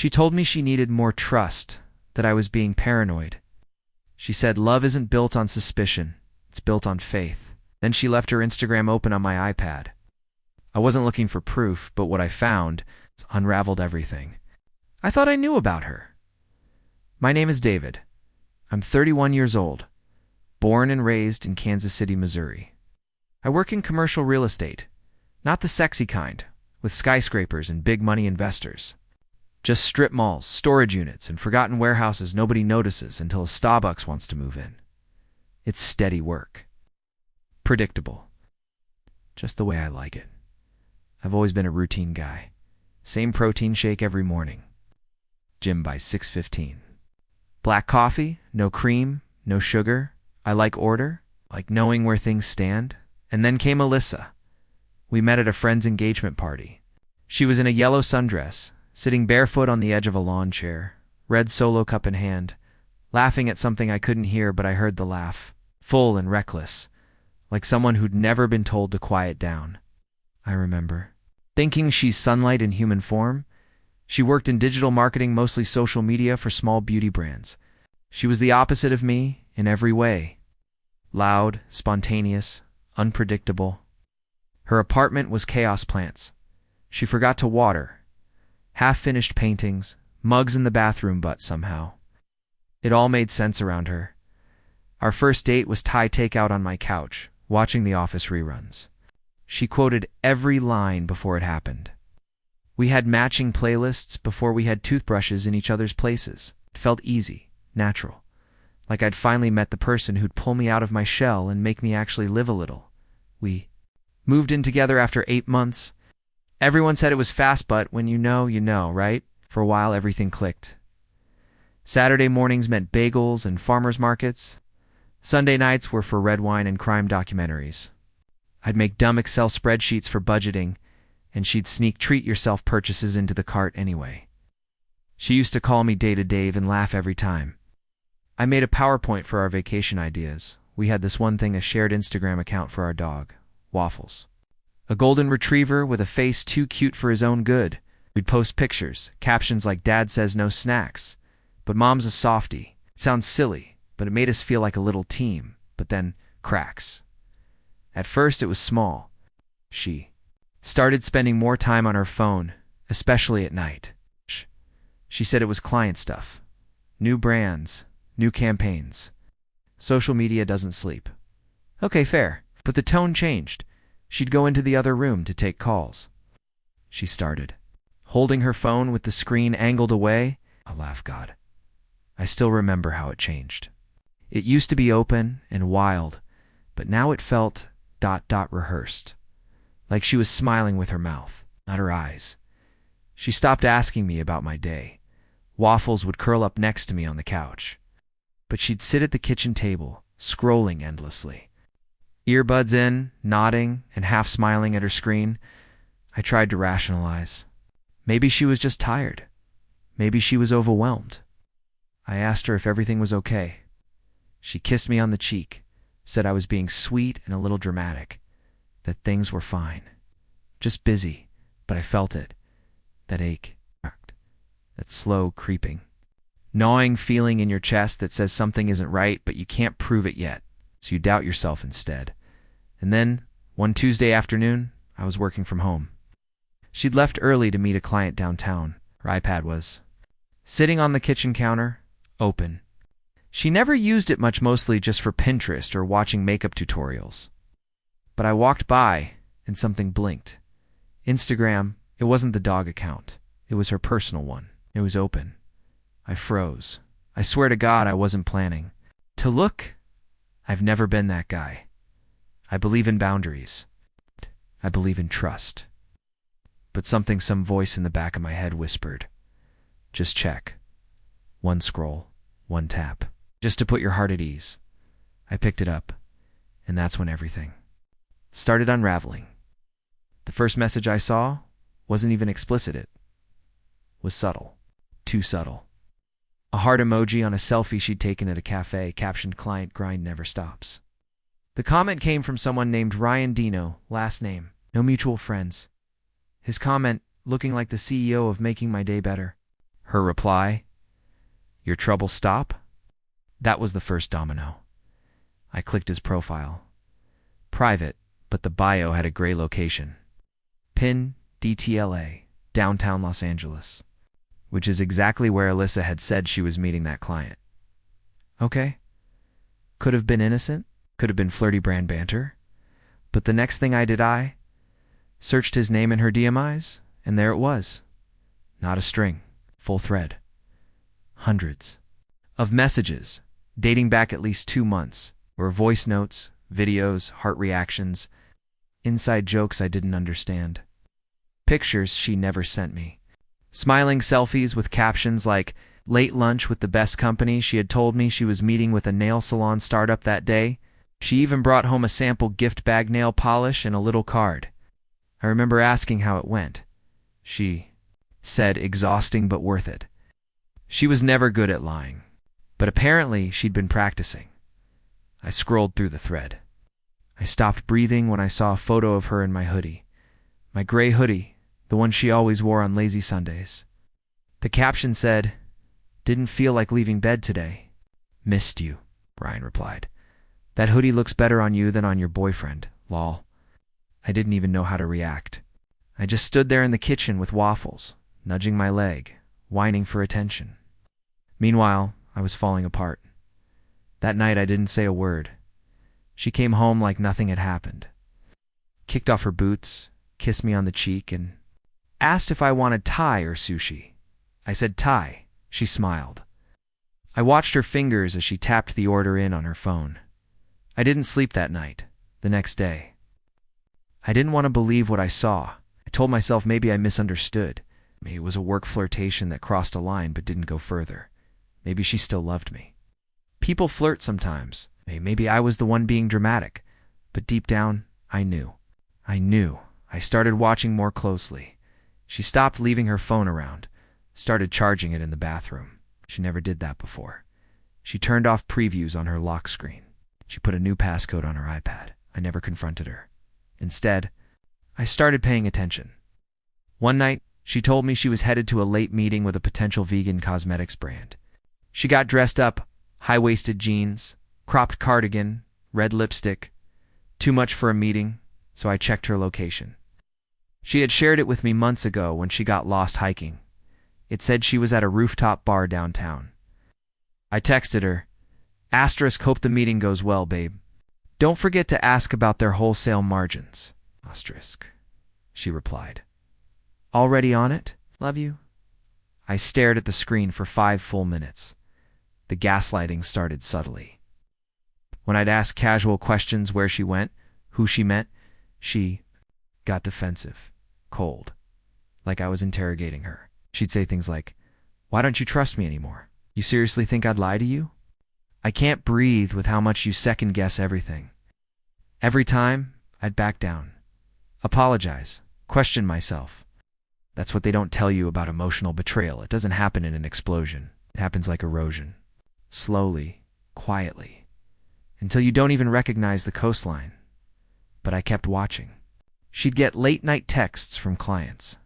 She told me she needed more trust, that I was being paranoid. She said love isn't built on suspicion, it's built on faith. Then she left her Instagram open on my iPad. I wasn't looking for proof, but what I found unraveled everything. I thought I knew about her. My name is David. I'm 31 years old, born and raised in Kansas City, Missouri. I work in commercial real estate, not the sexy kind, with skyscrapers and big money investors. Just strip malls, storage units, and forgotten warehouses nobody notices until a Starbucks wants to move in. It's steady work. Predictable. Just the way I like it. I've always been a routine guy. Same protein shake every morning. Gym by 6:15. Black coffee, no cream, no sugar. I like order, like knowing where things stand. And then came Alyssa. We met at a friend's engagement party. She was in a yellow sundress, sitting barefoot on the edge of a lawn chair, red Solo cup in hand, laughing at something I couldn't hear, but I heard the laugh, full and reckless, like someone who'd never been told to quiet down. I remember thinking she's sunlight in human form. She worked in digital marketing, mostly social media for small beauty brands. She was the opposite of me in every way. Loud, spontaneous, unpredictable. Her apartment was chaos plants. She forgot to water. Half-finished paintings, mugs in the bathroom, but somehow it all made sense around her. Our first date was Thai takeout on my couch, watching The Office reruns. She quoted every line before it happened. We had matching playlists before we had toothbrushes in each other's places. It felt easy, natural, like I'd finally met the person who'd pull me out of my shell and make me actually live a little. We moved in together after 8 months. Everyone said it was fast, but when you know, right? For a while, everything clicked. Saturday mornings meant bagels and farmers markets. Sunday nights were for red wine and crime documentaries. I'd make dumb Excel spreadsheets for budgeting, and she'd sneak treat-yourself purchases into the cart anyway. She used to call me Data Dave and laugh every time. I made a PowerPoint for our vacation ideas. We had this one thing, a shared Instagram account for our dog, Waffles. A golden retriever with a face too cute for his own good. We'd post pictures, captions like "Dad says no snacks, but Mom's a softie." It sounds silly, but it made us feel like a little team. But then, cracks. At first it was small. She started spending more time on her phone, especially at night. She said it was client stuff. New brands, new campaigns. Social media doesn't sleep. Okay, fair. But the tone changed. She'd go into the other room to take calls. She started holding her phone with the screen angled away. I laugh, God. I still remember how it changed. It used to be open and wild, but now it felt ... rehearsed. Like she was smiling with her mouth, not her eyes. She stopped asking me about my day. Waffles would curl up next to me on the couch. But she'd sit at the kitchen table, scrolling endlessly. Earbuds in, nodding, and half smiling at her screen. I tried to rationalize. Maybe she was just tired. Maybe she was overwhelmed. I asked her if everything was okay. She kissed me on the cheek, said I was being sweet and a little dramatic, that things were fine. Just busy, but I felt it. That ache, that slow creeping, gnawing feeling in your chest that says something isn't right, but you can't prove it yet, so you doubt yourself instead. And then, one Tuesday afternoon, I was working from home. She'd left early to meet a client downtown. Her iPad was sitting on the kitchen counter, open. She never used it much, mostly just for Pinterest or watching makeup tutorials. But I walked by, and something blinked. Instagram, it wasn't the dog account. It was her personal one. It was open. I froze. I swear to God I wasn't planning to look. I've never been that guy. I believe in boundaries. I believe in trust. But some voice in the back of my head whispered, just check. One scroll, one tap, just to put your heart at ease. I picked it up, and that's when everything started unraveling. The first message I saw wasn't even explicit. It was subtle. Too subtle. A heart emoji on a selfie she'd taken at a cafe, captioned "Client grind never stops." The comment came from someone named Ryan Dino, last name, no mutual friends. His comment, looking like the CEO of Making My Day Better. Her reply, "Your trouble stop?" That was the first domino. I clicked his profile. Private, but the bio had a gray location. Pin, DTLA, downtown Los Angeles, which is exactly where Alyssa had said she was meeting that client. Okay. Could have been innocent, could have been flirty brand banter. But the next thing I searched his name in her DMIs, and there it was. Not a string, full thread. Hundreds of messages, dating back at least 2 months, were voice notes, videos, heart reactions, inside jokes I didn't understand. Pictures she never sent me. Smiling selfies with captions like, "Late lunch with the best company." She had told me she was meeting with a nail salon startup that day. She even brought home a sample gift bag nail polish and a little card. I remember asking how it went. She said, "Exhausting but worth it." She was never good at lying, but apparently she'd been practicing. I scrolled through the thread. I stopped breathing when I saw a photo of her in my hoodie. My gray hoodie, the one she always wore on lazy Sundays. The caption said, "Didn't feel like leaving bed today. Missed you," Ryan replied. "That hoodie looks better on you than on your boyfriend, lol." I didn't even know how to react. I just stood there in the kitchen with waffles, nudging my leg, whining for attention. Meanwhile, I was falling apart. That night I didn't say a word. She came home like nothing had happened. Kicked off her boots, kissed me on the cheek, and asked if I wanted Thai or sushi. I said Thai. She smiled. I watched her fingers as she tapped the order in on her phone. I didn't sleep that night, the next day. I didn't want to believe what I saw. I told myself maybe I misunderstood. Maybe it was a work flirtation that crossed a line but didn't go further. Maybe she still loved me. People flirt sometimes. Maybe I was the one being dramatic. But deep down, I knew. I started watching more closely. She stopped leaving her phone around, started charging it in the bathroom. She never did that before. She turned off previews on her lock screen. She put a new passcode on her iPad. I never confronted her. Instead, I started paying attention. One night, she told me she was headed to a late meeting with a potential vegan cosmetics brand. She got dressed up, high-waisted jeans, cropped cardigan, red lipstick. Too much for a meeting, so I checked her location. She had shared it with me months ago when she got lost hiking. It said she was at a rooftop bar downtown. I texted her, "Asterisk, hope the meeting goes well, babe. Don't forget to ask about their wholesale margins." Asterisk. She replied, "Already on it? Love you." I stared at the screen for 5 full minutes. The gaslighting started subtly. When I'd ask casual questions where she went, who she met, she got defensive, cold, like I was interrogating her. She'd say things like, "Why don't you trust me anymore? You seriously think I'd lie to you? I can't breathe with how much you second-guess everything." Every time, I'd back down, apologize, question myself. That's what they don't tell you about emotional betrayal. It doesn't happen in an explosion. It happens like erosion. Slowly, quietly, until you don't even recognize the coastline. But I kept watching. She'd get late-night texts from clients.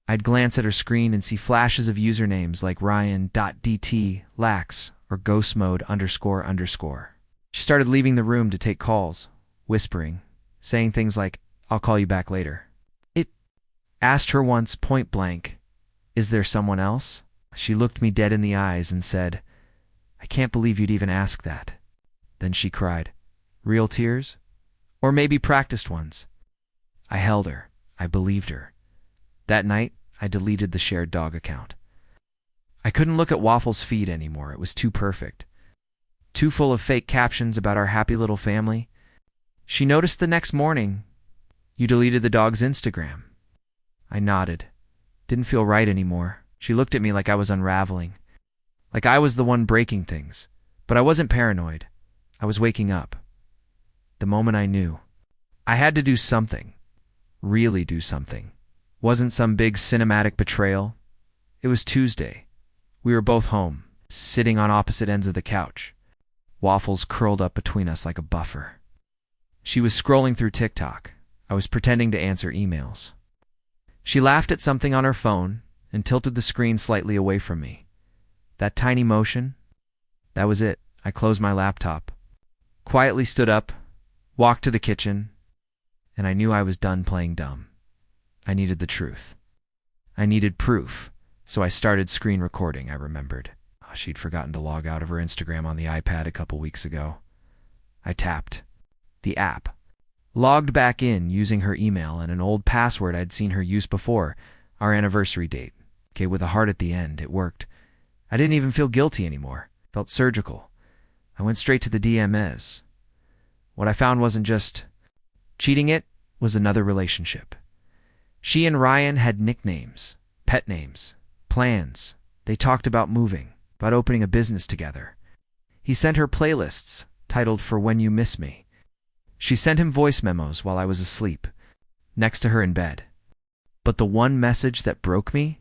I'd glance at her screen and see flashes of usernames like Ryan.dt, Lax, or Ghost Mode __. She started leaving the room to take calls, whispering, saying things like, "I'll call you back later." It asked her once point blank, "Is there someone else?" She looked me dead in the eyes and said, "I can't believe you'd even ask that." Then she cried, "Real tears? Or maybe practiced ones?" I held her. I believed her. That night, I deleted the shared dog account. I couldn't look at Waffle's feed anymore. It was too perfect. Too full of fake captions about our happy little family. She noticed the next morning, "You deleted the dog's Instagram." I nodded. Didn't feel right anymore. She looked at me like I was unraveling, like I was the one breaking things. But I wasn't paranoid. I was waking up. The moment I knew. I had to do something. Really do something. Wasn't some big cinematic betrayal. It was Tuesday. We were both home, sitting on opposite ends of the couch. Waffles curled up between us like a buffer. She was scrolling through TikTok. I was pretending to answer emails. She laughed at something on her phone and tilted the screen slightly away from me. That tiny motion, that was it. I closed my laptop, quietly stood up, walked to the kitchen, and I knew I was done playing dumb. I needed the truth. I needed proof, so I started screen recording, I remembered. She'd forgotten to log out of her Instagram on the iPad a couple weeks ago. I tapped the app, logged back in using her email and an old password I'd seen her use before, our anniversary date. Okay, with a heart at the end, it worked. I didn't even feel guilty anymore. Felt surgical. I went straight to the DMs. What I found wasn't just cheating, it was another relationship. She and Ryan had nicknames, pet names, plans. They talked about moving, about opening a business together. He sent her playlists titled For When You Miss Me. She sent him voice memos while I was asleep, next to her in bed. But the one message that broke me?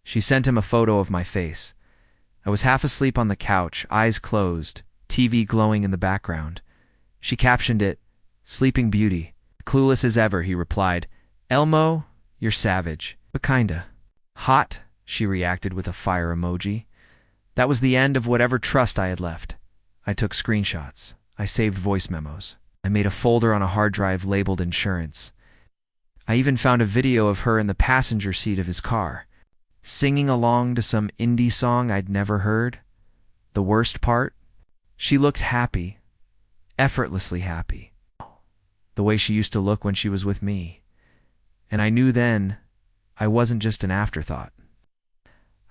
She sent him a photo of my face. I was half asleep on the couch, eyes closed, TV glowing in the background. She captioned it, Sleeping Beauty. Clueless as ever, he replied, Elmo, you're savage, but kinda. Hot, she reacted with a fire emoji. That was the end of whatever trust I had left. I took screenshots. I saved voice memos. I made a folder on a hard drive labeled insurance. I even found a video of her in the passenger seat of his car, singing along to some indie song I'd never heard. The worst part? She looked happy, effortlessly happy, the way she used to look when she was with me. And I knew then I wasn't just an afterthought.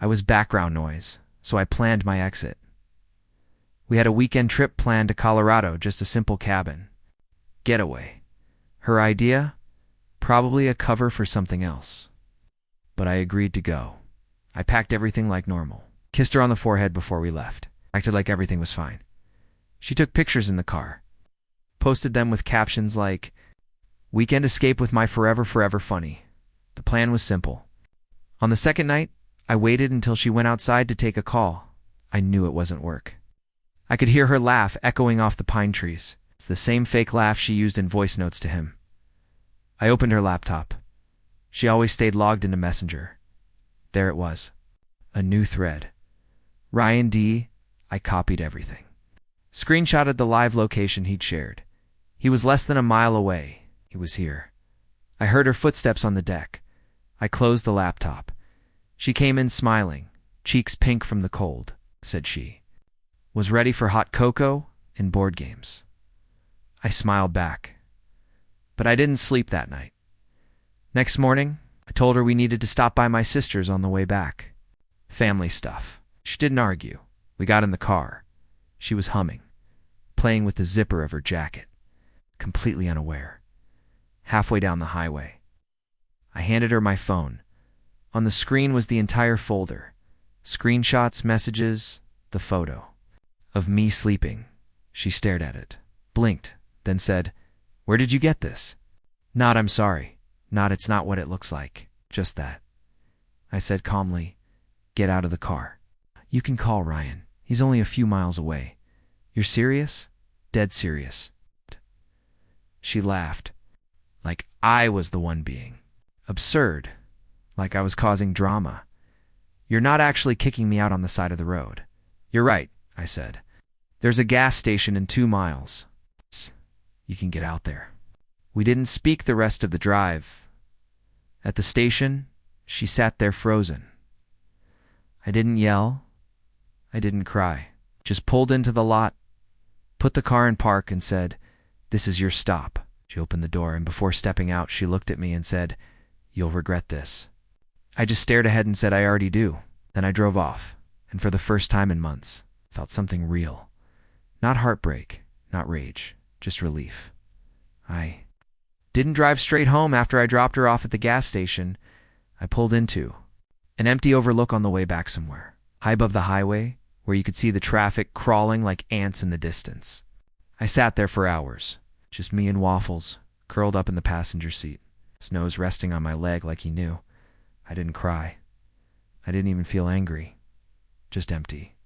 I was background noise, so I planned my exit. We had a weekend trip planned to Colorado, just a simple cabin. Getaway. Her idea? Probably a cover for something else. But I agreed to go. I packed everything like normal, kissed her on the forehead before we left, acted like everything was fine. She took pictures in the car, posted them with captions like, Weekend escape with my forever funny. The plan was simple. On the second night, I waited until she went outside to take a call. I knew it wasn't work. I could hear her laugh echoing off the pine trees. It's the same fake laugh she used in voice notes to him. I opened her laptop. She always stayed logged into Messenger. There it was. A new thread. Ryan D. I copied everything. Screenshotted the live location he'd shared. He was less than a mile away. He was here. I heard her footsteps on the deck. I closed the laptop. She came in smiling, cheeks pink from the cold, said she. Was ready for hot cocoa and board games. I smiled back. But I didn't sleep that night. Next morning, I told her we needed to stop by my sister's on the way back. Family stuff. She didn't argue. We got in the car. She was humming, playing with the zipper of her jacket, completely unaware. Halfway down the highway, I handed her my phone. On the screen was the entire folder. Screenshots, messages, the photo. Of me sleeping. She stared at it, blinked, then said, Where did you get this? Not I'm sorry. Not it's not what it looks like. Just that. I said calmly, Get out of the car. You can call Ryan. He's only a few miles away. You're serious? Dead serious. She laughed, like I was the one being absurd, like I was causing drama. You're not actually kicking me out on the side of the road. You're right, I said. There's a gas station in 2 miles. You can get out there. We didn't speak the rest of the drive. At the station, she sat there frozen. I didn't yell. I didn't cry. Just pulled into the lot, put the car in park and said, This is your stop. She opened the door, and before stepping out, she looked at me and said, You'll regret this. I just stared ahead and said, I already do. Then I drove off, and for the first time in months, felt something real. Not heartbreak, not rage, just relief. I didn't drive straight home after I dropped her off at the gas station. I pulled into an empty overlook on the way back somewhere, high above the highway, where you could see the traffic crawling like ants in the distance. I sat there for hours, just me and Waffles, curled up in the passenger seat, his nose resting on my leg like he knew. I didn't cry. I didn't even feel angry, just empty.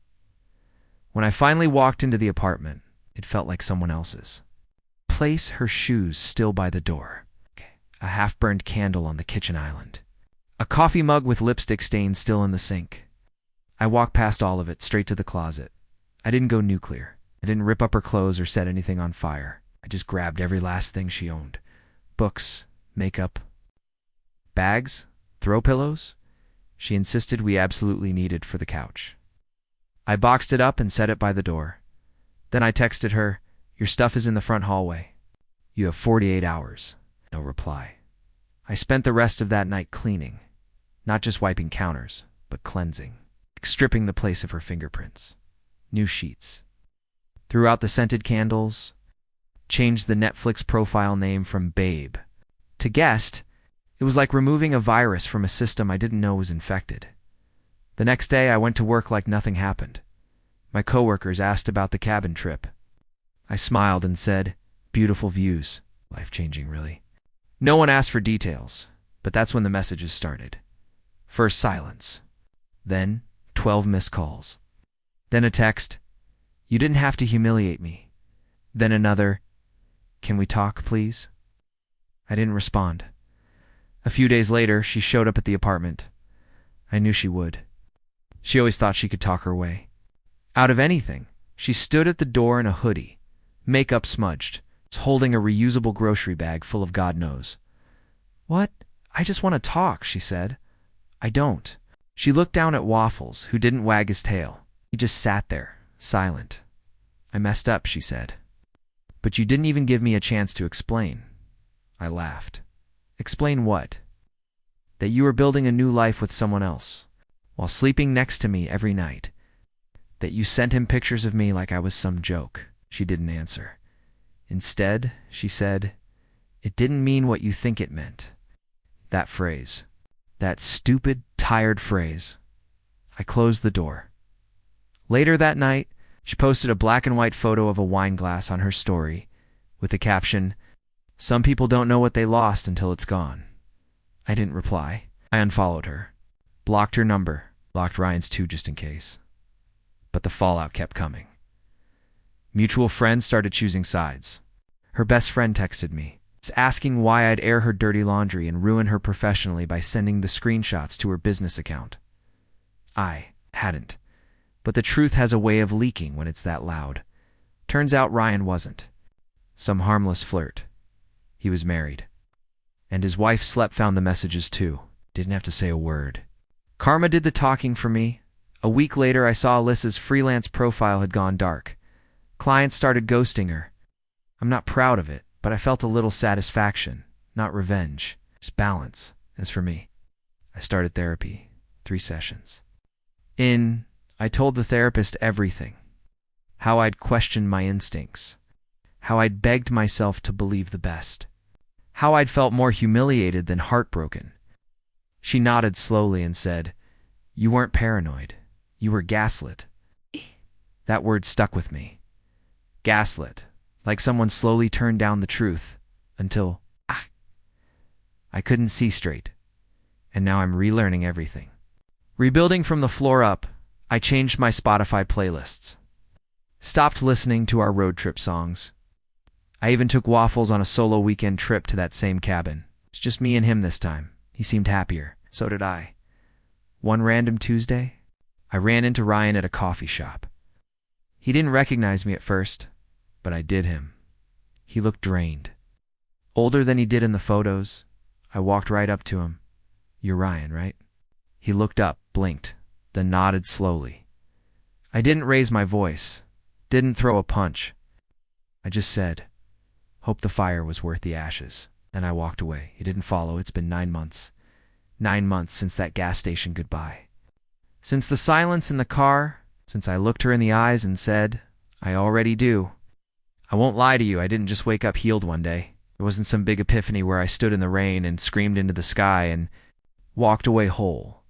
When I finally walked into the apartment, it felt like someone else's. Place her shoes still by the door. A half-burned candle on the kitchen island. A A coffee mug with lipstick stains still in the sink. I walked past all of it, straight to the closet. I didn't go nuclear. I didn't rip up her clothes or set anything on fire. I just grabbed every last thing she owned. Books, makeup, bags, throw pillows. She insisted we absolutely needed for the couch. I boxed it up and set it by the door. Then I texted her, "Your stuff is in the front hallway. You have 48 hours. No reply. I spent the rest of that night cleaning. Not just wiping counters, but cleansing. Stripping the place of her fingerprints. New sheets. Threw out the scented candles. Changed the Netflix profile name from Babe to Guest. It was like removing a virus from a system I didn't know was infected. The next day, I went to work like nothing happened. My coworkers asked about the cabin trip. I smiled and said, "Beautiful views. Life-changing, really." No one asked for details, but that's when the messages started. First silence. Then 12 missed calls. Then a text, "You didn't have to humiliate me." Then another, "Can we talk, please?" I didn't respond. A few days later, she showed up at the apartment. I knew she would. She always thought she could talk her way out of anything. She stood at the door in a hoodie, makeup smudged, holding a reusable grocery bag full of God knows. "What? I just want to talk," she said. "I don't." She looked down at Waffles, who didn't wag his tail. He just sat there, silent. "I messed up," she said. "But you didn't even give me a chance to explain." I laughed. "Explain what?" "That you were building a new life with someone else, while sleeping next to me every night. That you sent him pictures of me like I was some joke." She didn't answer. Instead, she said, "It didn't mean what you think it meant." That phrase. That stupid, tired phrase. I closed the door. Later that night, she posted a black and white photo of a wine glass on her story with the caption, "Some people don't know what they lost until it's gone." I didn't reply. I unfollowed her. Blocked her number. Blocked Ryan's too, just in case. But the fallout kept coming. Mutual friends started choosing sides. Her best friend texted me, asking why I'd air her dirty laundry and ruin her professionally by sending the screenshots to her business account. I hadn't. But the truth has a way of leaking when it's that loud. Turns out Ryan wasn't. Some harmless flirt. He was married. And his wife found the messages too. Didn't have to say a word. Karma did the talking for me. A week later, I saw Alyssa's freelance profile had gone dark. Clients started ghosting her. I'm not proud of it, but I felt a little satisfaction, not revenge, just balance. As for me, I started therapy, 3 sessions. I told the therapist everything. How I'd questioned my instincts. How I'd begged myself to believe the best. How I'd felt more humiliated than heartbroken. She nodded slowly and said, "You weren't paranoid. You were gaslit." That word stuck with me. Gaslit. Like someone slowly turned down the truth until, I couldn't see straight. And now I'm relearning everything. Rebuilding from the floor up, I changed my Spotify playlists. Stopped listening to our road trip songs. I even took Waffles on a solo weekend trip to that same cabin. It's just me and him this time. He seemed happier. So did I. One random Tuesday, I ran into Ryan at a coffee shop. He didn't recognize me at first, but I did him. He looked drained. Older than he did in the photos. I walked right up to him. "You're Ryan, right?" He looked up, blinked, then nodded slowly. I didn't raise my voice, didn't throw a punch. I just said, "Hope the fire was worth the ashes." Then I walked away. He didn't follow. It's been 9 months. 9 months since that gas station goodbye. Since the silence in the car, since I looked her in the eyes and said, "I already do." I won't lie to you, I didn't just wake up healed one day. It wasn't some big epiphany where I stood in the rain and screamed into the sky and walked away whole.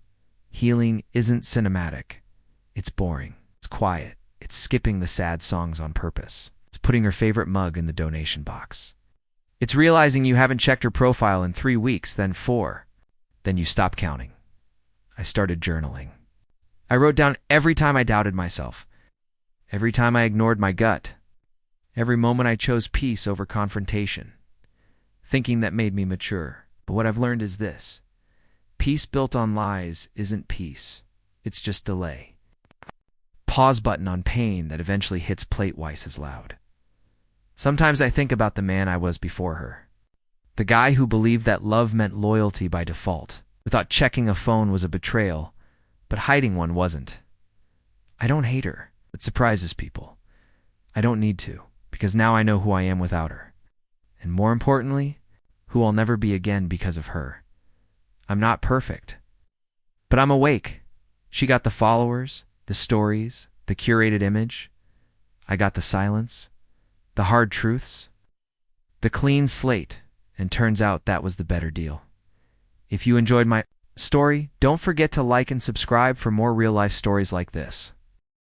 Healing isn't cinematic. It's boring. It's quiet. It's skipping the sad songs on purpose. It's putting her favorite mug in the donation box. It's realizing you haven't checked her profile in 3 weeks, then 4. Then you stop counting. I started journaling. I wrote down every time I doubted myself. Every time I ignored my gut. Every moment I chose peace over confrontation. Thinking that made me mature. But what I've learned is this. Peace built on lies isn't peace. It's just delay. Pause button on pain that eventually hits plate twice as loud. Sometimes I think about the man I was before her. The guy who believed that love meant loyalty by default, who thought checking a phone was a betrayal, but hiding one wasn't. I don't hate her. It surprises people. I don't need to, because now I know who I am without her. And more importantly, who I'll never be again because of her. I'm not perfect, but I'm awake. She got the followers, the stories, the curated image. I got the silence, the hard truths, the clean slate, and turns out that was the better deal. If you enjoyed my story, don't forget to like and subscribe for more real-life stories like this.